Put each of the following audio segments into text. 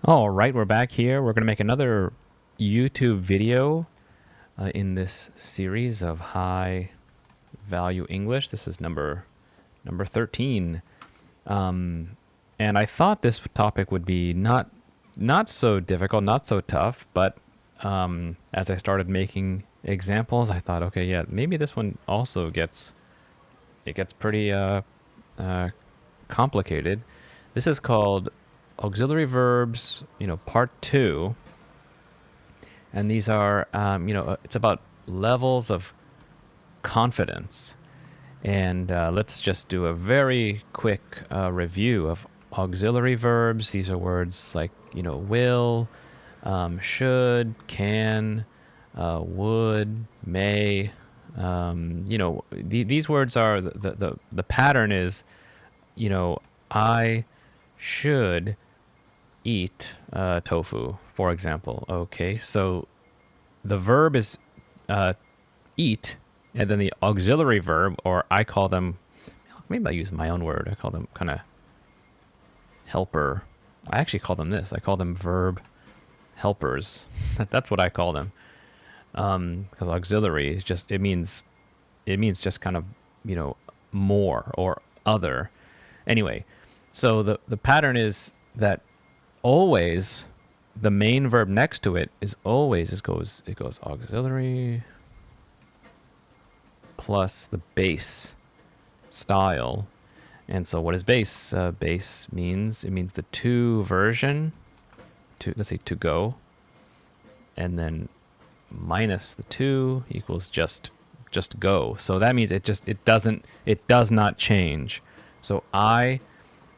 All right, we're back here. We're going to make another YouTube video in this series of high value English. This is number 13. And I thought this topic would be not so difficult, not so tough, but as I started making examples, I thought, okay, yeah, maybe this one also gets pretty complicated. This is called auxiliary verbs, part 2. And these are, it's about levels of confidence. And let's just do a very quick review of auxiliary verbs. These are words like, will, should, can, would, may. These words are, the pattern is, I should eat tofu, for example. Okay, so the verb is eat, and then the auxiliary verb, or I call them, maybe I use my own word, I call them kind of helper. I actually call them this. I call them verb helpers. That's what I call them. Because auxiliary is just, it means just kind of, more or other. Anyway, so the pattern is that always the main verb next to it is always, it goes auxiliary plus the base style. And so what is base? Base means, it means the to version, let's say to go, and then minus the to equals just go. So that means it does not change. So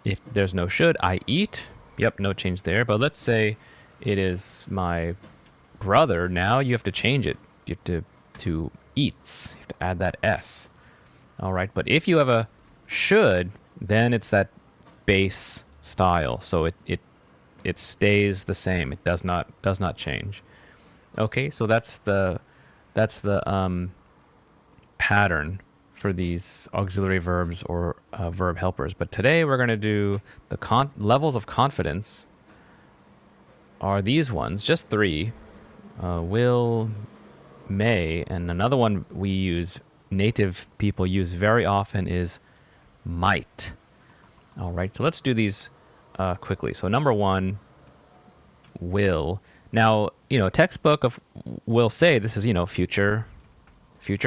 if there's no should, I eat. Yep, no change there. But let's say it is my brother. Now you have to change it. You have to eats. You have to add that s. All right. But if you have a should, then it's that base style. So it stays the same. It does not change. Okay. So that's the pattern for these auxiliary verbs or verb helpers. But today we're going to do the levels of confidence are these ones, just 3, will, may, and another one native people use very often is might. All right, so let's do these quickly. So number 1, will. Now, textbook will say this is, future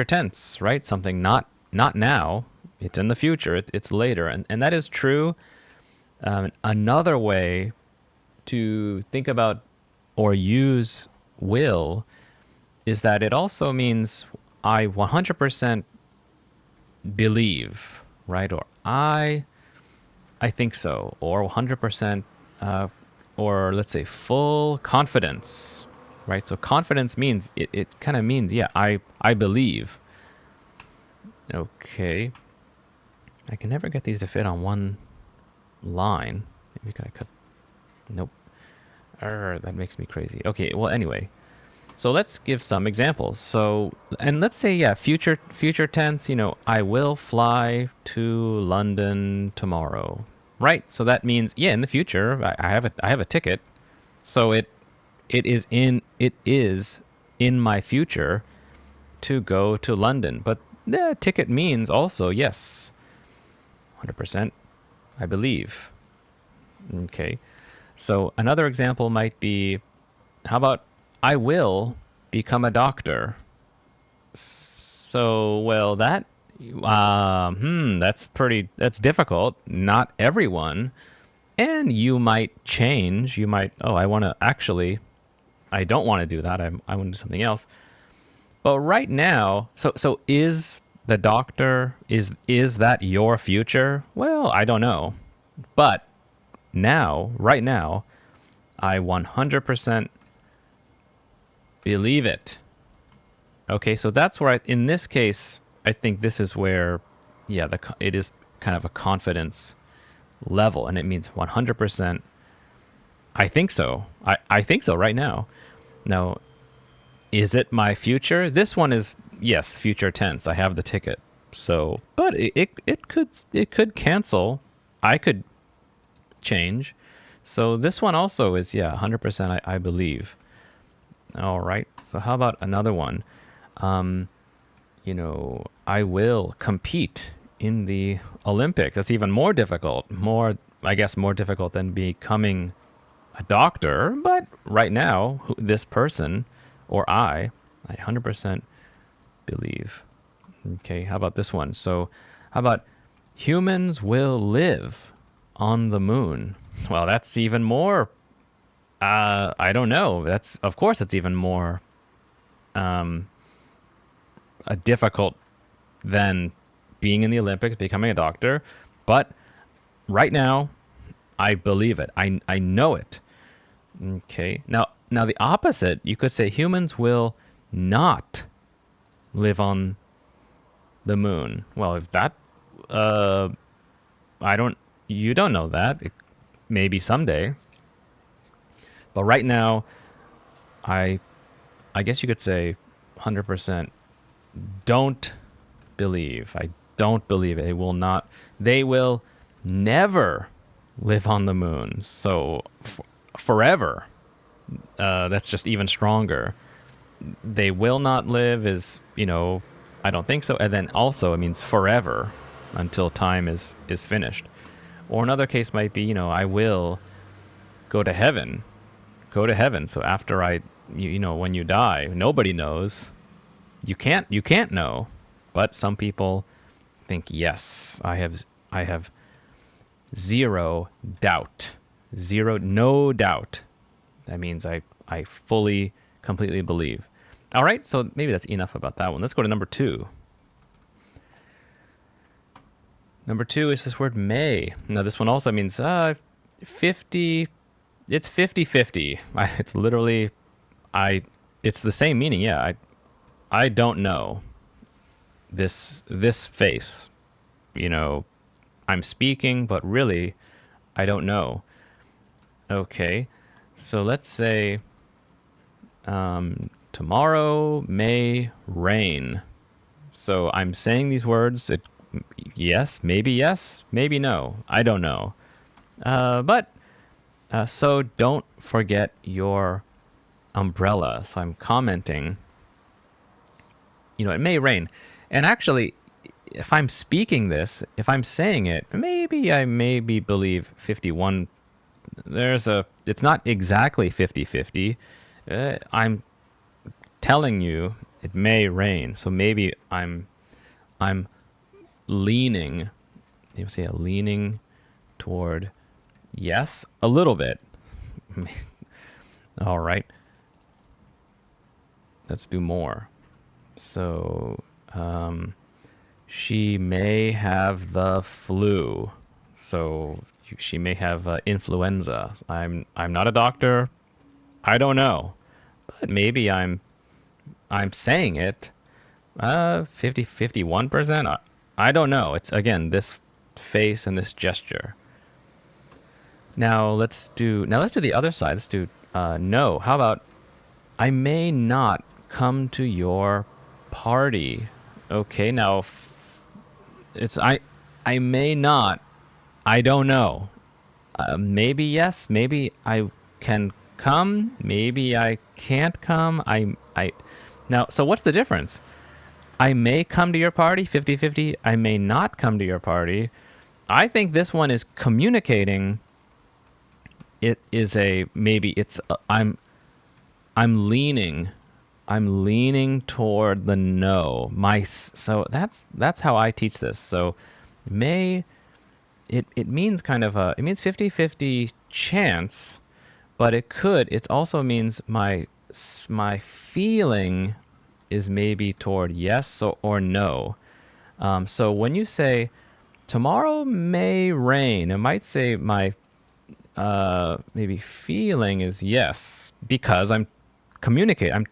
tense, right? Something not now, it's in the future, it's later. And that is true. Another way to think about or use will is that it also means I 100% believe, right? Or I think so, or 100%, or let's say full confidence, right? So confidence means, it kind of means, yeah, I believe. Okay. I can never get these to fit on one line. Maybe I could. Nope. That makes me crazy. Okay, well, anyway. So let's give some examples. So, and let's say, yeah, future tense, I will fly to London tomorrow. Right? So that means, yeah, in the future, I have a ticket. So it is in my future to go to London. But the ticket means also, yes, 100%, I believe. Okay. So another example might be, how about I will become a doctor? So, well, that's that's difficult. Not everyone. And you might change. You might, I don't want to do that. I want to do something else. But right now, so is the doctor, is that your future? Well, I don't know. But right now, I 100% believe it. Okay, so that's where in this case, I think this is where, yeah, it is kind of a confidence level, and it means 100%. I think so. I think so right now. Now, is it my future? This one is, yes, future tense. I have the ticket. So, but it could cancel. I could change. So this one also is, 100% I believe. All right. So how about another one? I will compete in the Olympics. That's even more difficult. More difficult than becoming a doctor. But right now, this person or I 100% believe. Okay, how about this one? So how about humans will live on the moon? Well, that's even more, I don't know. Of course, it's even more difficult than being in the Olympics, becoming a doctor. But right now, I believe it. I know it. Okay. Now the opposite, you could say humans will not live on the moon. Well, if that, you don't know that. Maybe someday. But right now, I guess you could say 100% don't believe. I don't believe it. They will never live on the moon. So forever. That's just even stronger. They will not live is, I don't think so. And then also it means forever until time is finished. Or another case might be, I will go to heaven. Go to heaven. So after when you die, nobody knows. You can't know. But some people think, yes, I have zero doubt. No doubt. That means I fully, completely believe. All right, so maybe that's enough about that one. Let's go to number 2. Number 2 is this word may. Now this one also means 50. It's 50-50. It's literally, it's the same meaning. Yeah, I don't know. This face, I'm speaking, but really, I don't know. Okay, so let's say tomorrow may rain. So I'm saying these words. Yes, maybe no. I don't know. So don't forget your umbrella. So I'm commenting. It may rain. And actually, if I'm speaking this, if I'm saying it, maybe I believe 51. It's not exactly 50-50. I'm telling you it may rain. So maybe I'm leaning, leaning toward yes, a little bit. All right. Let's do more. So, she may have the flu. So she may have influenza. I'm not a doctor. I don't know, but maybe I'm saying it. 51%. I don't know. It's again this face and this gesture. Now let's do the other side. Let's do no. How about I may not come to your party. Okay, now it's I may not. I don't know. Maybe yes, maybe I can come, maybe I can't come. Now, so what's the difference? I may come to your party, 50-50. I may not come to your party. I think this one is communicating. It is I'm leaning toward the no. So that's how I teach this. So may, it means kind of it means 50-50 chance, but it also means my feeling is maybe toward yes or no. So when you say tomorrow may rain, it might say my maybe feeling is yes, because I'm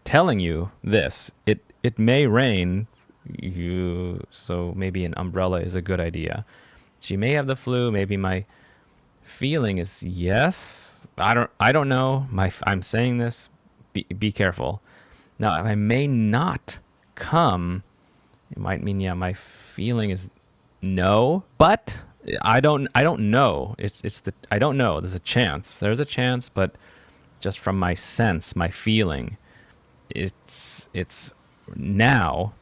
telling you this. It may rain. So maybe an umbrella is a good idea. She may have the flu. Maybe my feeling is yes. I don't know. I'm saying this. Be careful. Now, if I may not come, it might mean my feeling is no. But I don't know. I don't know. There's a chance. There's a chance, but just from my sense, my feeling, it's now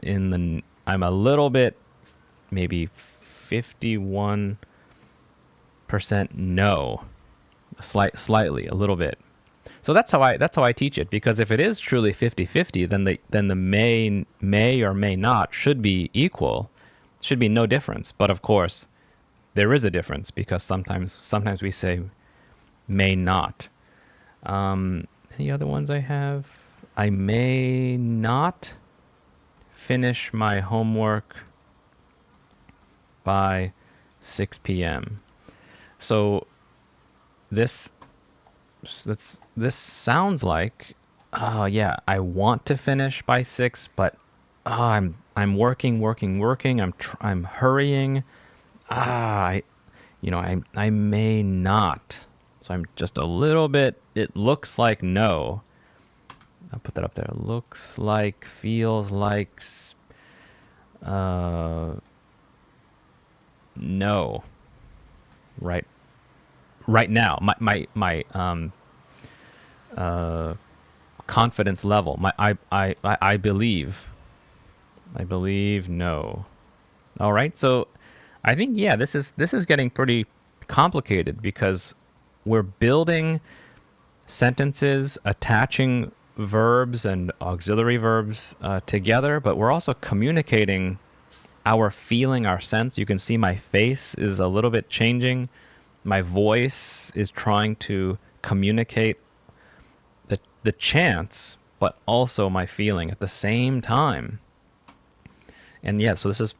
I'm a little bit, maybe 51% no, slightly, a little bit. So that's how I teach it, because if it is truly 50-50, then the may or may not should be equal, should be no difference. But of course, there is a difference, because sometimes we say may not. Any other ones I have? I may not finish my homework by 6 p.m. So this sounds like, oh yeah, I want to finish by 6, but I'm working. I'm hurrying. I may not. So I'm just a little bit. It looks like no. I'll put that up there. Looks like, feels like, no. Right now, my confidence level. I believe no. All right. So I think, yeah, this is getting pretty complicated, because we're building sentences, attaching verbs and auxiliary verbs together, but we're also communicating our feeling, our sense. You can see my face is a little bit changing. My voice is trying to communicate the chance, but also my feeling at the same time. And yeah, so this is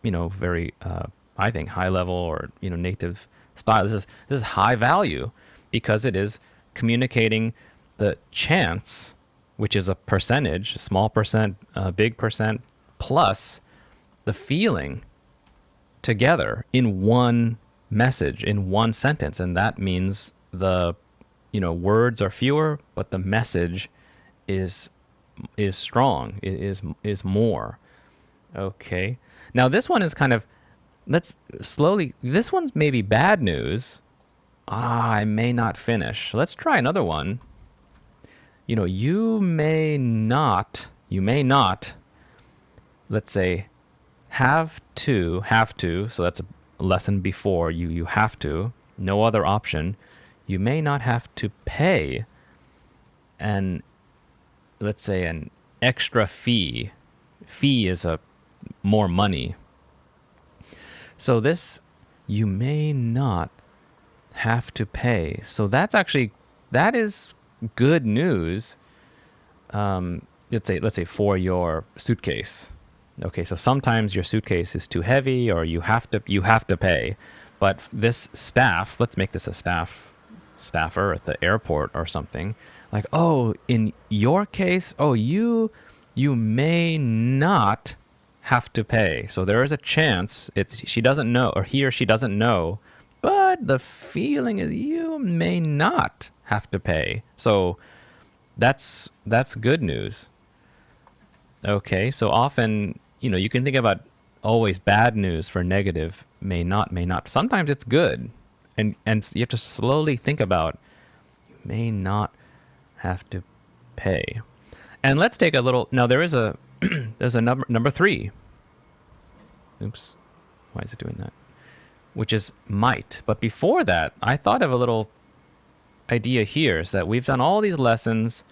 very, I think, high level, or, native style. This is high value, because it is communicating the chance, which is a percentage, small percent, big percent, plus the feeling together in one message, in one sentence. And that means the words are fewer, but the message is strong, is more. Okay. Now this one is kind of, this one's maybe bad news. I may not finish. Let's try another one. You may not, let's say, have to, so that's a lesson before, you have to, no other option. You may not have to pay let's say, an extra fee. Fee is more money. So this, you may not have to pay. So that is good news. Let's say for your suitcase. Okay, so sometimes your suitcase is too heavy, or you have to pay. But this staff, let's make this a staffer at the airport or something. Like, oh, in your case, oh, you may not have to pay. So there is a chance she doesn't know, or he or she doesn't know, but the feeling is you may not have to pay. So that's good news. Okay, so often, you can think about always bad news for negative, may not. Sometimes it's good. And you have to slowly think about, you may not have to pay. And let's take a little, now there's a number 3. Oops, why is it doing that? Which is might. But before that, I thought of a little idea here, is that we've done all these lessons,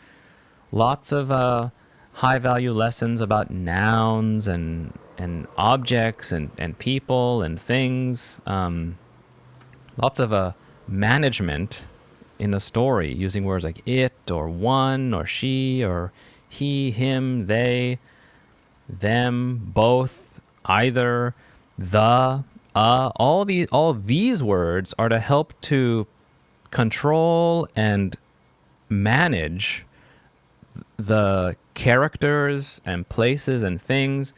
lots of high value lessons about nouns and objects and people and things. Lots of management in a story, using words like it, or one, or she, or he, him, they, them, both, either, the, all these words are to help to control and manage the characters and places and things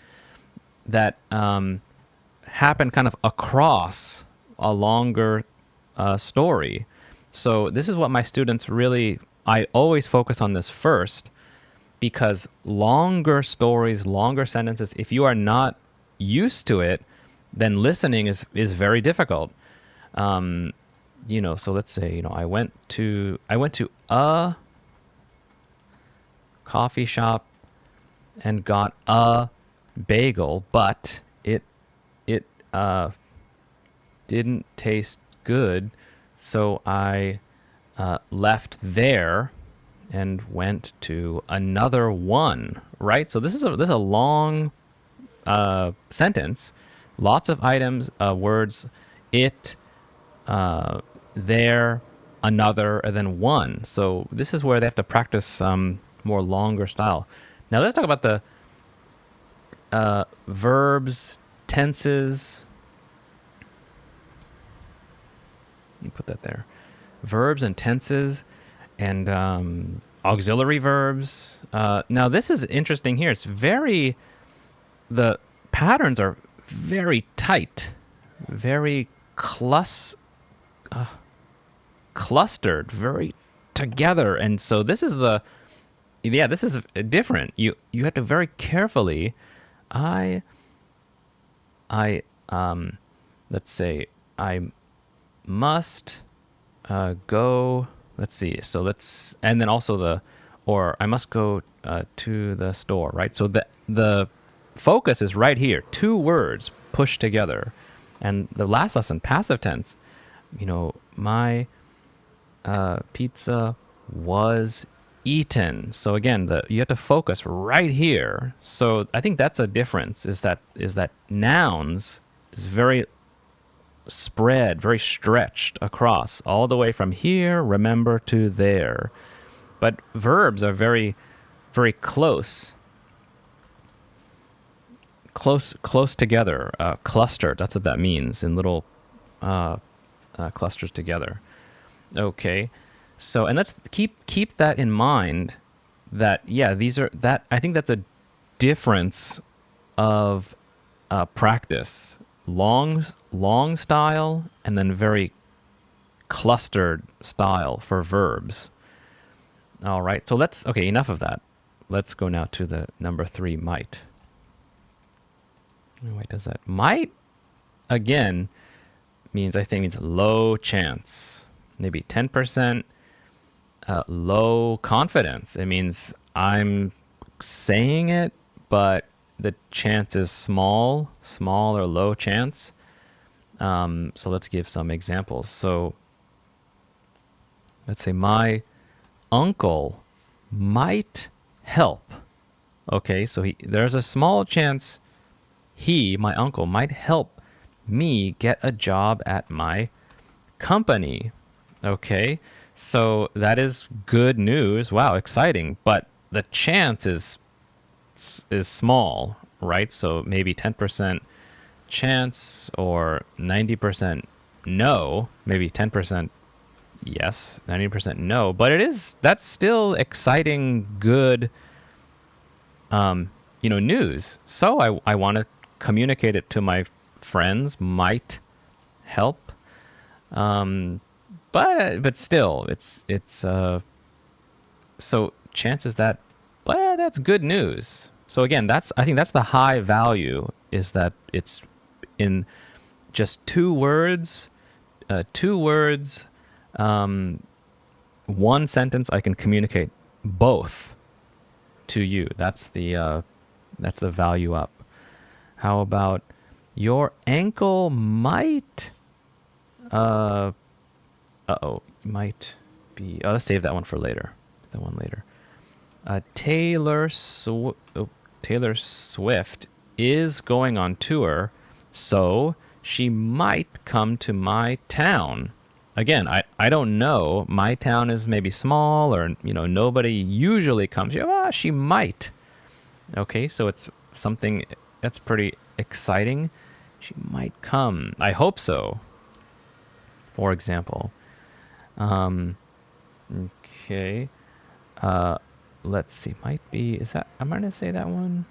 that happen kind of across a longer story. So this is what my students really, I always focus on this first, because longer stories, longer sentences, if you are not used to it, then listening is very difficult. So let's say, I went to a coffee shop and got a bagel, but it didn't taste good, so I left there and went to another one, right? So this is a long sentence, lots of items, words, it, there, another, and then one. So this is where they have to practice more longer style. Now let's talk about the verbs, tenses. Let me put that there. Verbs and tenses and auxiliary verbs. Now this is interesting here. The patterns are very tight, very clustered, very together. And so this is different. You have to very carefully, let's say, I must go, let's see, and then also or I must go to the store, right? So the focus is right here, two words pushed together. And the last lesson, passive tense, my pizza was eaten. So again, you have to focus right here. So I think that's a difference, is that nouns is very spread, very stretched across all the way from here, remember, to there. But verbs are very, very close together, clustered. That's what that means, in little clusters together. Okay, so, and let's keep that in mind. That I think that's a difference of practice. Long style and then very clustered style for verbs. All right, so enough of that. Let's go now to the number 3, might. Why does that? Might, again, means low chance. Maybe 10%, low confidence. It means I'm saying it, but the chance is small or low chance. So let's give some examples. So let's say my uncle might help. Okay, so there's a small chance my uncle, might help me get a job at my company. Okay, so that is good news. Wow, exciting. But the chance is small, right? So maybe 10% chance or 90% no, maybe 10% yes, 90% no. But that's still exciting, good, news. So I want to communicate it to my friends, might help. But still, it's so chances that, well, that's good news. So again, I think that's the high value, is that it's in just two words, one sentence, I can communicate both to you. That's the value up. How about your ankle might might be, let's save that one for later. Taylor Swift is going on tour, so she might come to my town. Again, I don't know. My town is maybe small, or nobody usually comes here. She might. Okay, so it's something that's pretty exciting. She might come. I hope so. For example. Okay. Let's see. Might be. Am I gonna say that one?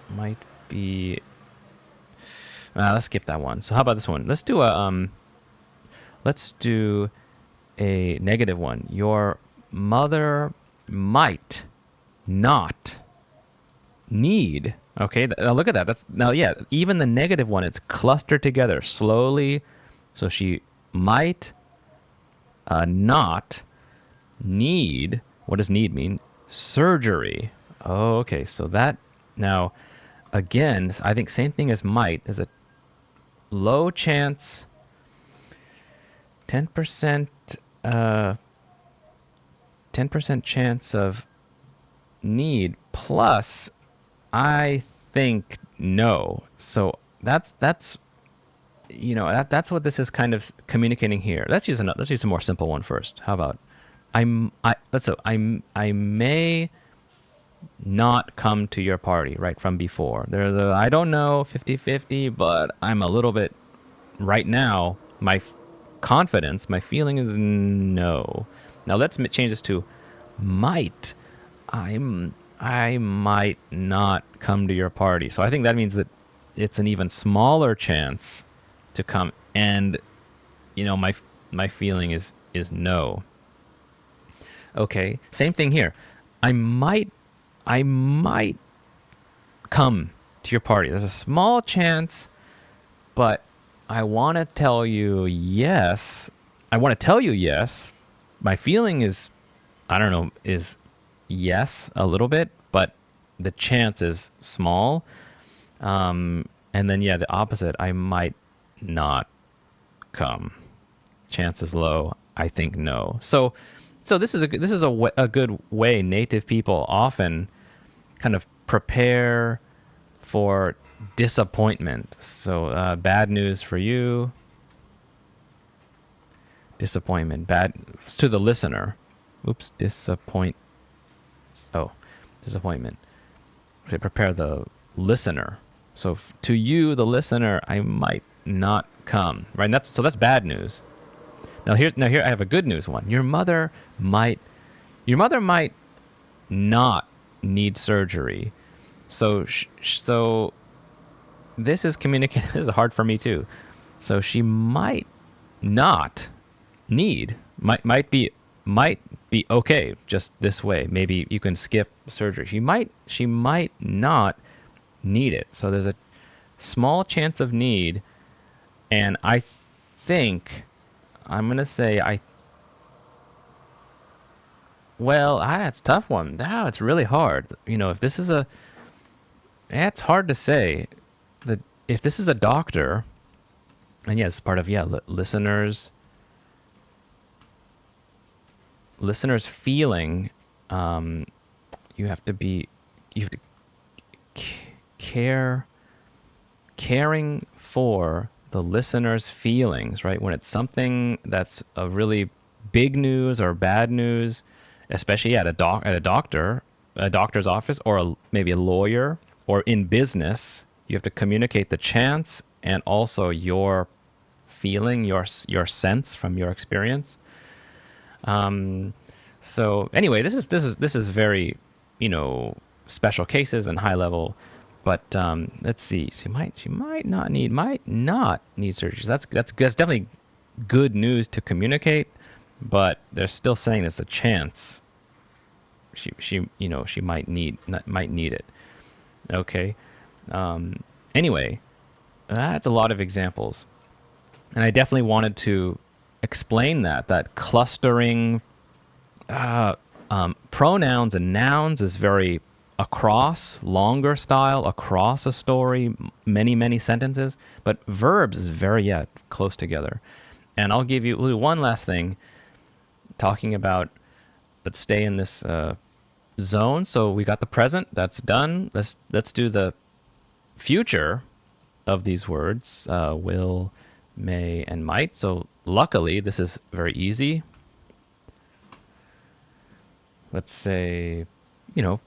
Might be. Let's skip that one. So how about this one? Let's do a negative one. Your mother might not need Okay, now look at that. That's now, yeah, even the negative one, it's clustered together slowly. So she might not need, what does need mean? Surgery. Oh, okay, so that, now, again, I think same thing as might, is a low chance, 10%, 10% chance of need plus I think no. So that's you know, that's what this is kind of communicating here. Let's use a more simple one first. How about I may not come to your party, right, from before. There's a I don't know 50-50, but I'm a little bit right now, my confidence, my feeling is no. Now let's change this to might. I might not come to your party. So I think that means that it's an even smaller chance to come, and you know, my feeling is no. Okay, same thing here. I might come to your party. There's a small chance, but I want to tell you yes. I want to tell you yes. My feeling is, I don't know, is yes a little bit, but the chance is small. And then, yeah, the opposite. I might not come. Chance is low. I think no. So this is a good way native people often kind of prepare for disappointment. So bad news for you. Disappointment. Bad to the listener. Oops. Disappointment. So prepare the listener. So to you, the listener, I might not come. Right. And that's bad news. Now here I have a good news one. Your mother might not need surgery. So this is communicating. This is hard for me too. So she might not need, might be okay just this way. Maybe you can skip surgery. She might not need it. So there's a small chance of need, and I think I'm gonna say that's a tough one. It's really hard. You know, if this is it's hard to say that if this is a doctor, and yes, part of listeners feeling, you have to caring for the listener's feelings, right? When it's something that's a really big news or bad news, especially at a doctor's office, or maybe a lawyer, or in business, you have to communicate the chance and also your feeling, your sense from your experience. So anyway, this is very, you know, special cases and high level. But let's see. She might not need surgery. That's definitely good news to communicate, but they're still saying there's a chance she might need it. Okay. Anyway, that's a lot of examples, and I definitely wanted to explain that clustering pronouns and nouns is very across, longer style, across a story, many sentences, but verbs is very close together. And we'll do one last thing, talking about, let's stay in this zone. So we got the present, that's done. Let's do the future of these words, will, may, and might. So luckily, this is very easy. Let's say, you know,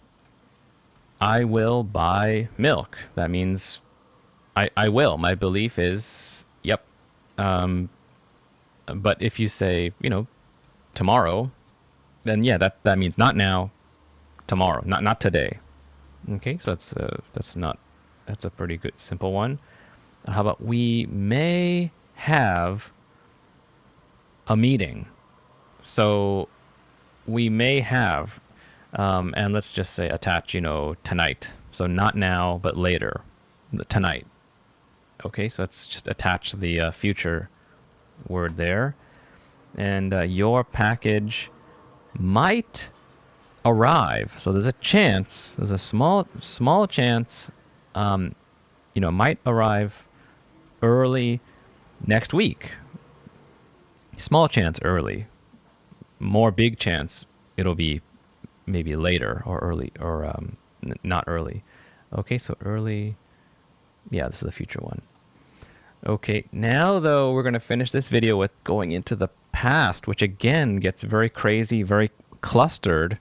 I will buy milk. That means I will. My belief is, yep. But if you say, you know, tomorrow, then that means not now, tomorrow, not today. Okay, so that's a pretty good simple one. How about we may have a meeting? So we may have, and let's just say attach, you know, tonight. So not now, but later, tonight. Okay, so let's just attach the future word there. And your package might arrive. So there's a chance, there's a small chance, might arrive early next week. Small chance early. More big chance it'll be maybe later or early or not early. Okay, so early. Yeah, this is the future one. Okay, now though we're going to finish this video with going into the past, which again gets very crazy, very clustered,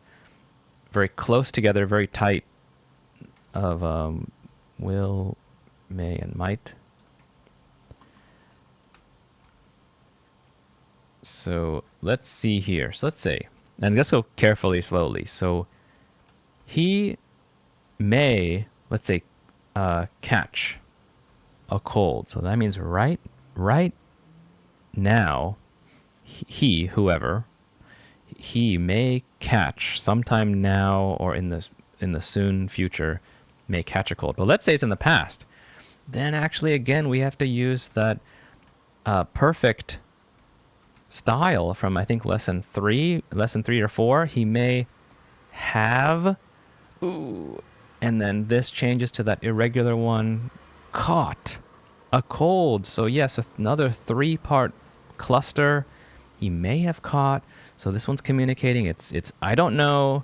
very close together, very tight of will, may, and might. So let's see here. So let's say, and let's go carefully, slowly. So he may, let's say, catch a cold. So that means right now, whoever, he may catch sometime now or in the soon future may catch a cold. But let's say it's in the past. Then actually, again, we have to use that perfect style from, I think, lesson 3 or 4. He may have, and then this changes to that irregular one, caught a cold. So yes, another 3-part cluster. He may have caught. So this one's communicating. It's I don't know.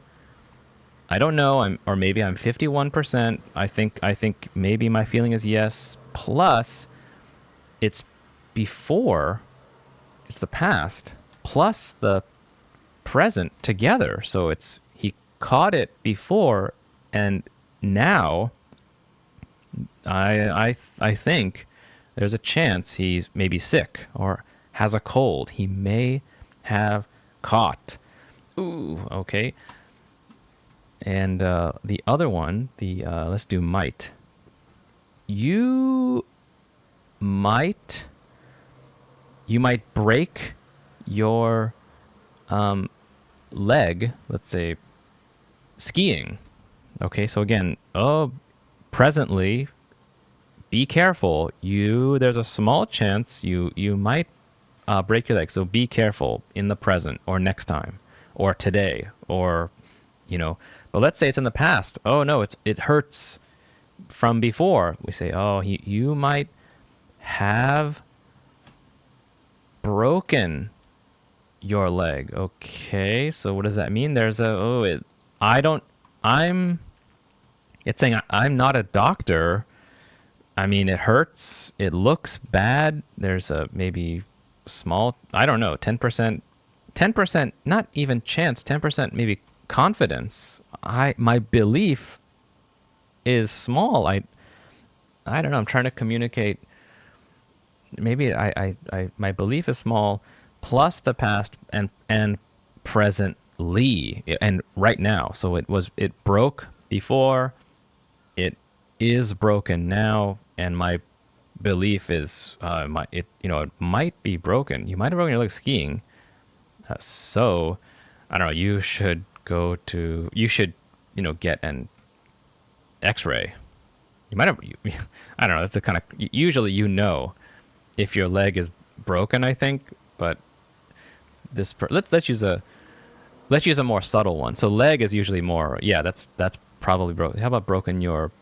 Or maybe I'm 51%. I think maybe my feeling is yes. Plus, it's before. It's the past plus the present together. So it's he caught it before, and now I think there's a chance he's maybe sick or has a cold. He may have caught. Okay. And the other one, let's do might. You might break your leg, let's say, skiing. Okay, so again, presently, be careful. There's a small chance you might break your leg, so be careful in the present or next time or today or, but let's say it's in the past. Oh no, it hurts from before. We say, you might have broken your leg. Okay, so what does that mean? There's it's saying I'm not a doctor. I mean, it hurts. It looks bad. There's a maybe small, I don't know, 10%, not even chance, 10% maybe confidence. My belief is small. I don't know. I'm trying to communicate. Maybe my belief is small, plus the past and presently and right now. So it broke before, it is broken now, and my belief is it might be broken. You might have broken your leg skiing. So I don't know. You should get an X-ray. You might have. I don't know. That's a kind of usually if your leg is broken, I think, but let's use a more subtle one. So leg is usually more, that's probably broken. How about broken your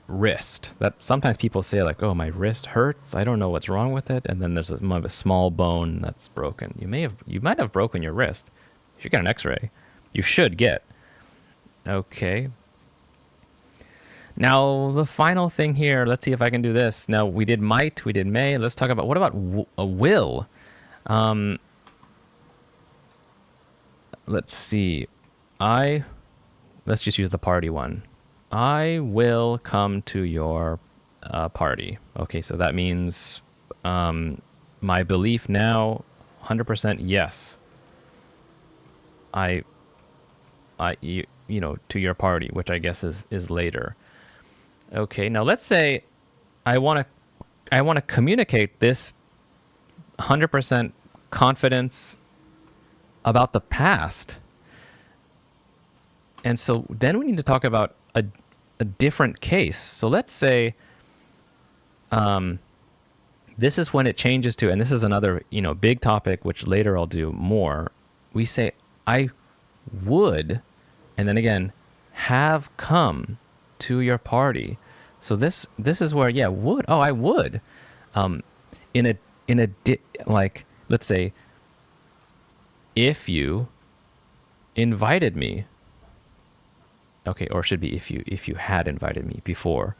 wrist? That sometimes people say like, oh, my wrist hurts, I don't know what's wrong with it, and then there's a small bone that's broken. You might have broken your wrist. You should get an X-ray. You should get. Okay. Now, the final thing here, let's see if I can do this. Now, we did might, we did may. Let's talk about, what about will? Let's see. Let's just use the party one. I will come to your party. Okay, so that means my belief now, 100% yes. To your party, which I guess is later. Okay, now let's say I want to communicate this 100% confidence about the past. And so then we need to talk about a different case. So let's say this is when it changes to, and this is another, big topic, which later I'll do more. We say, I would, and then again, have come to your party. So this is where, would. Oh, I would. Like, let's say, if you invited me. Okay, or it should be if you had invited me before.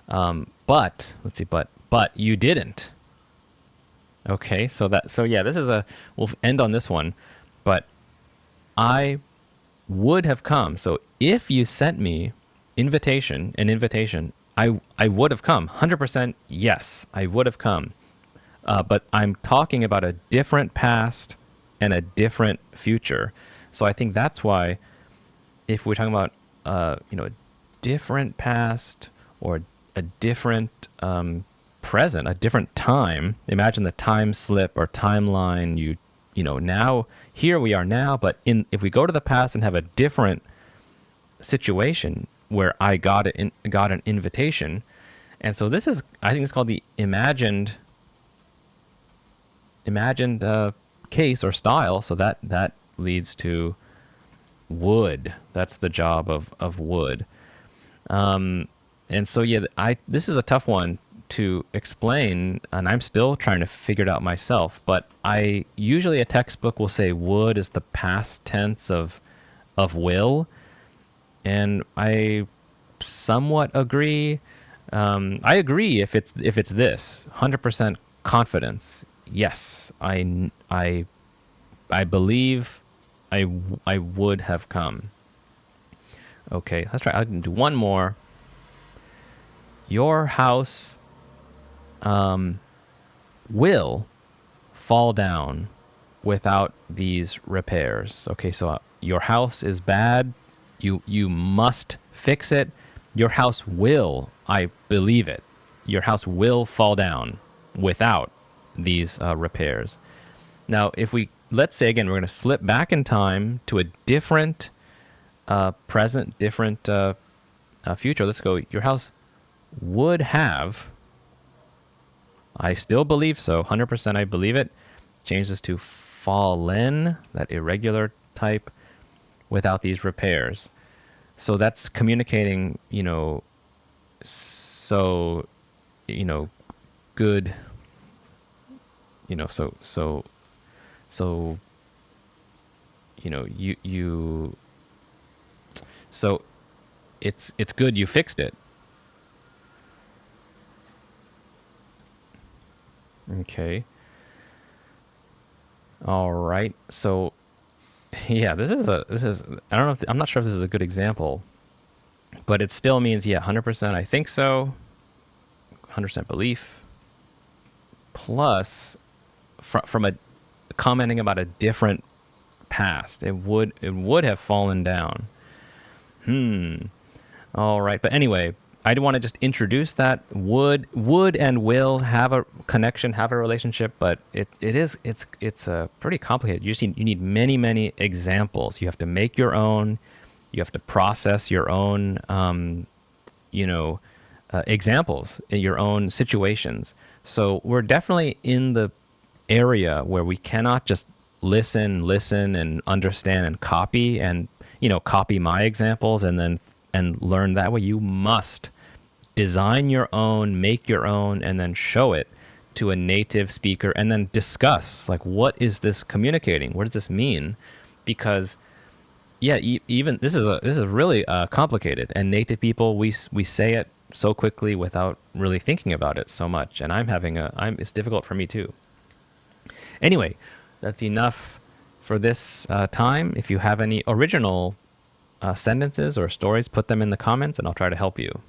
But let's see, but you didn't. Okay, so this is we'll end on this one. But I would have come. So if you sent me an invitation, I would have come. 100% yes, I would have come. But I'm talking about a different past and a different future. So I think that's why if we're talking about a different past or a different present, a different time. Imagine the time slip or timeline. Now here we are now, but if we go to the past and have a different situation where I got an invitation, and so this is, I think it's called the imagined case or style. So that leads to would. That's the job of would. And so this is a tough one to explain, and I'm still trying to figure it out myself. But usually a textbook will say would is the past tense of will, and I somewhat agree. I agree if it's this 100% confidence. Yes, I believe I would have come. Okay, let's try. I can do one more. Your house will fall down without these repairs. Okay, so your house is bad. You must fix it. Your house will, I believe it. Your house will fall down without these repairs. Now, let's say again, we're going to slip back in time to a different present, different future. Let's go. Your house would have, I still believe so, 100% I believe it. Change this to fallen, that irregular type, without these repairs. So that's communicating, so, good, so it's good you fixed it. Okay. All right. So yeah, this is I don't know I'm not sure if this is a good example, but it still means 100% I think so. 100% belief. Plus from a commenting about a different past, it would have fallen down. All right. But anyway, I want to just introduce that would and will have a connection, have a relationship, but it's pretty complicated. You need many examples. You have to make your own. You have to process your own, examples in your own situations. So we're definitely in the area where we cannot just listen and understand and copy and copy my examples and learn that way. You must design your own, make your own, and then show it to a native speaker and then discuss, like, what is this communicating? What does this mean? Because even this is really complicated, and native people, we say it so quickly without really thinking about it so much, and it's difficult for me too. Anyway, that's enough for this time. If you have any original sentences or stories, put them in the comments and I'll try to help you.